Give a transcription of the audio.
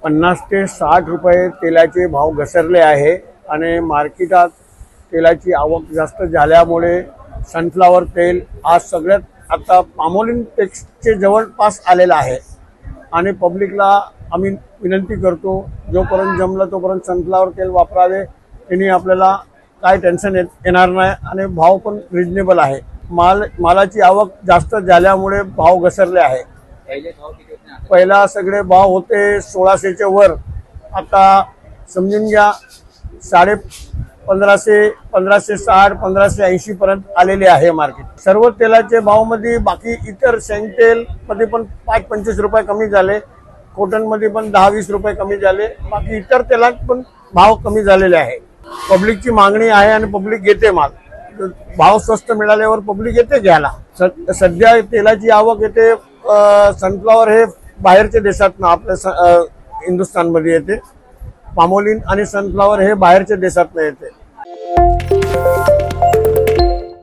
50 ते 60 रुपये तेलाचे भाव घसरले आहे आणि मार्केटात तेलाची आवक जास्त झाल्यामुळे सनफ्लॉवर तेल आज सगळ्यात आता पामोलिन पेक्षे जवळपास आलेला आहे आणि पब्लिकला आम्ही विनंती करतो, जोपर्यंत जमलं तोपर्यंत सनफ्लॉवर तेल वापरावे। त्यांनी आपल्याला काय टेन्शन येणार नाही आणि भाव पण रिजनेबल आहे। मालाची आवक जास्त झाल्यामुळे भाव घसरले आहे। पहिला सगळे भाव होते 1600च्या वर, आता समजून घ्या 1550, 1560, 1580 पर्यंत आलेले आहे मार्केट। सर्व तेलाचे भाव मध्ये बाकी इतर शेंग तेल मध्ये पण 5-25 रुपये कमी झाले, कॉटन मध्ये पण 10-20 रुपये कमी झाले, बाकी इतर तेलात पण भाव कमी झालेले आहे। पब्लिकची मागणी आहे आणि पब्लिक घेते माल, भाव स्वस्त मिळाल्यावर पब्लिक येते घ्यायला। सध्या तेलाची आवक येते सनफ्लॉवर हे बाहेरच्या देशातनं आपल्या हिंदुस्थानमध्ये येते, पामोलिन आणि सनफ्लॉवर हे बाहेरच्या देशातनं येते।